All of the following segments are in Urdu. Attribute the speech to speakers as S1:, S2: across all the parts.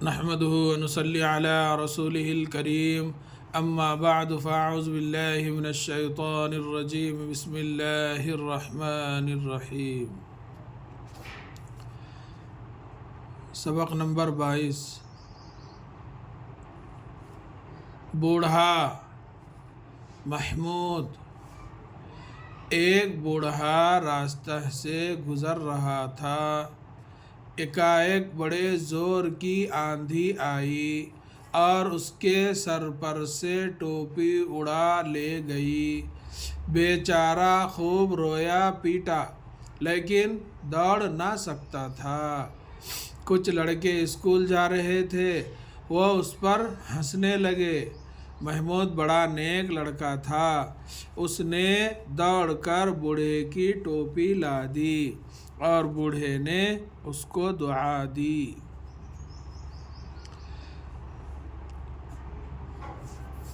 S1: نحمده ونصلي على رسوله الكريم أما بعد فأعوذ بالله من الشيطان الرجيم بسم الله الرحمن الرحيم سبق نمبر 22 بوڑھا محمود ایک بوڑھا راستہ سے گزر رہا تھا۔ ایک بڑے زور کی آندھی آئی اور اس کے سر پر سے ٹوپی اڑا لے گئی۔ بیچارہ خوب رویا پیٹا لیکن دوڑ نہ سکتا تھا۔ کچھ لڑکے اسکول جا رہے تھے، وہ اس پر ہنسنے لگے۔ محمود بڑا نیک لڑکا تھا، اس نے دوڑ کر بوڑھے کی ٹوپی لا دی اور بوڑھے نے اس کو دعا دی۔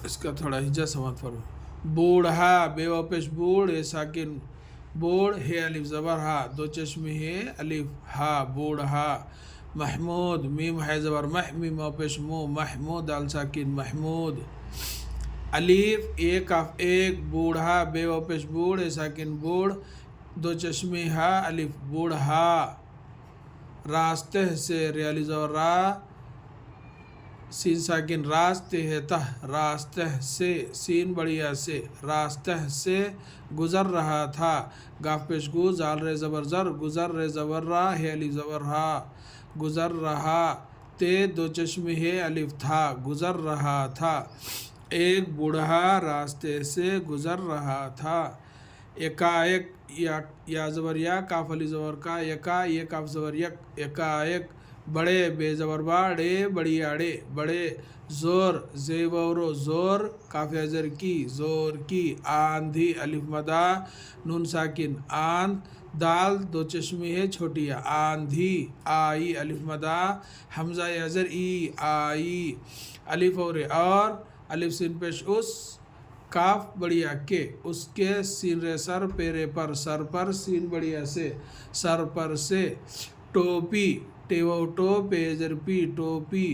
S1: اس کا تھوڑا ہجا سماعت فرمائیں۔ بوڑھا بے و پیش بوڑھ ہے ساکن بوڑھ ہے الف زبر ہا دو چشمی ہے الف ہا بوڑھا۔ محمود میم ہے زبر مح میم و پیش مو محمود دال ساکن محمود۔ الف ایک بوڑھا بے و پیش بوڑھ ہے ساکن بوڑھ دو چشمی ہا الف بوڑھا۔ راستے سے ریالی زور را سین ساکن راستے ہے تہ راستے سے سین بڑیا سے راستے سے گزر رہا تھا۔ گاف پیش گو زال رے زبر زر گزر رے زبر را ہے الف زبر ہا گزر رہا تے دو چشمی ہے الف تھا گزر رہا تھا۔ ایک بوڑھا راستے سے گزر رہا تھا۔ ایک یا زبر یا کاف علی زبر کا یکا یہ کاف زبر یک ایک بڑے بے زبر باڑے بڑی آڑے بڑے زور زیورو زور کاف ازر کی زور کی آندھی الف مدا نون ساکن آند دال دو چشمی ہے چھوٹی آندھی آئی الف مدا حمزہ ازر ای آئی الف اور الف سین پیش اس کاف بڑیا کے اس کے سین رے سر پیرے پر سر پر سین بڑیا سے سر پر سے ٹوپی ٹیو ٹو پیزر پی ٹوپی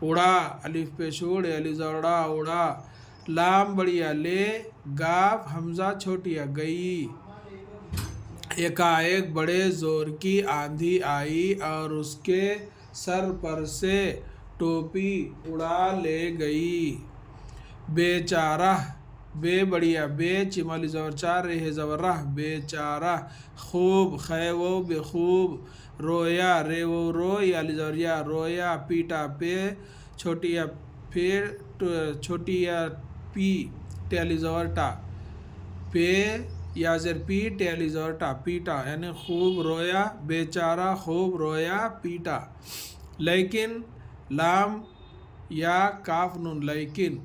S1: اڑا الف پیش اڑے علی زوڑا اڑا لام بڑیا لے گاف حمزہ چھوٹیا گئی۔ ایک بڑے زور کی آندھی آئی اور اس کے سر پر سے ٹوپی اڑا لے گئی۔ بیچارہ بے بڑیا بے چمالی زور چار رہ زور رہ بیچارہ خوب خیو بے خوب رویا رے و رو یا زور یا رویا پیٹا پے چھوٹیا پھر چھوٹیا پی ٹیلی زور ٹا پے یا زر پی ٹیلی زور ٹا پیٹا یعنی خوب رویا بیچارہ خوب رویا پیٹا۔ لیکن لام یا کاف نون لیکن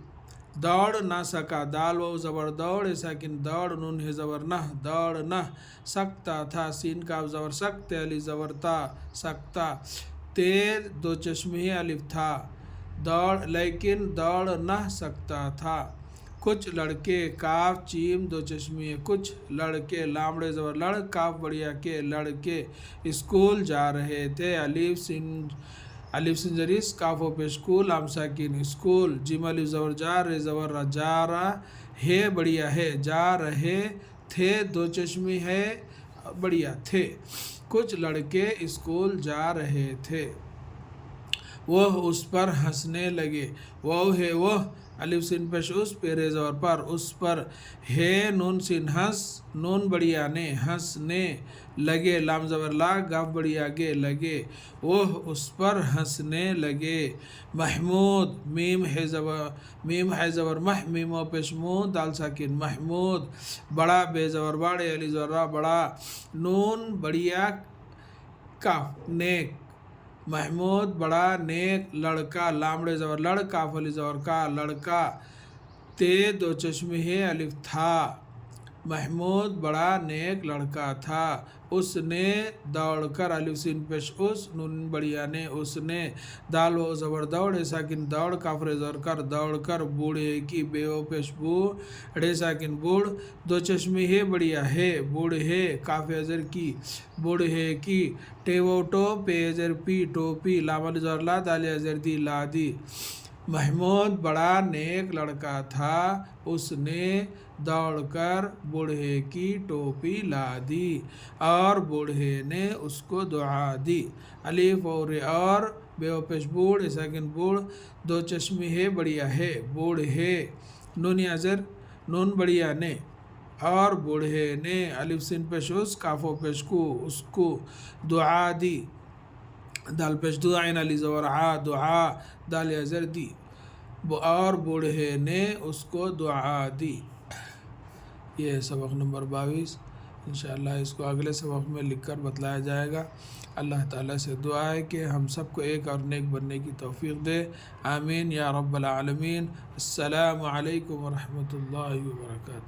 S1: دوڑ نہ سکا دال و زبر دوڑ ساکن دوڑ نون ہے زبر نہ دوڑ نہ سکتا تھا سین کاف زبر سکتے علی زبر تا سکتا تے دو چشمی الف تھا دوڑ لیکن دوڑ نہ سکتا تھا۔ کچھ لڑکے کاف چیم دو چشمی کچھ لڑکے لامڑے زبر لڑ کاف بڑیا کے لڑکے اسکول جا رہے تھے الف سنجریس کاف و پیشکو لام ساکن اسکول جیم الف زبر جا رے زبر را جا رہا ہے بڑیا ہے جا رہے تھے دو چشمی ہے بڑیا تھے۔ کچھ لڑکے اسکول جا رہے تھے، وہ اس پر ہنسنے لگے۔ وہ ہے وہ الف سین پیش اس پیرے زبر پر اس پر ہے نون سین ہنس نون بڑیا نے ہنسنے لگے لام زبر لا گاف بڑیا گے لگے وہ اس پر ہنسنے لگے۔ محمود میم ہے زبر مح میم و پیش مو دال ساکن محمود بڑا بے زبر باڑے علی زبر را بڑا نون بڑیا کاف نیک محمود بڑا نیک لڑکا لامڑے زبر لڑ کاف علی زبر کا لڑکا تے دو چشمی ہے الف تھا محمود بڑا نیک لڑکا تھا، اس نے دوڑ کر الف سین پیش اس نون بڑیا نے اس نے دال و زبر دوڑ ساکن دوڑ کافر زر کر دوڑ کر بوڑھے کی بے و پیش بو ڑے ساکن بوڑھ دو چشمی ہے بڑیا ہے بوڑھے کاف ازر کی بوڑھے کی ٹے و ٹو پے ازر پی ٹوپی لام زر لا دال ازر دی لا دی محمود بڑا نیک لڑکا تھا، اس نے دوڑ کر بوڑھے کی ٹوپی لا دی اور بوڑھے نے اس کو دعا دی الف اور بے و پیش بوڑھ ساکن بوڑھ دو چشمی ہے بڑیا ہے بوڑھے نون ازر نون بڑیا نے اور بوڑھے نے الف سین پیش اس کاف و پیش کو اس کو دعا دی دال پیش دو عین علی زبر عا دعا دال ازر دی اور بوڑھے نے اس کو دعا دی۔ یہ ہے سبق نمبر 22۔ انشاءاللہ اس کو اگلے سبق میں لکھ کر بتلایا جائے گا۔ اللہ تعالیٰ سے دعا ہے کہ ہم سب کو ایک اور نیک بننے کی توفیق دے، آمین یا رب العالمین۔ السلام علیکم ورحمۃ اللہ وبرکاتہ۔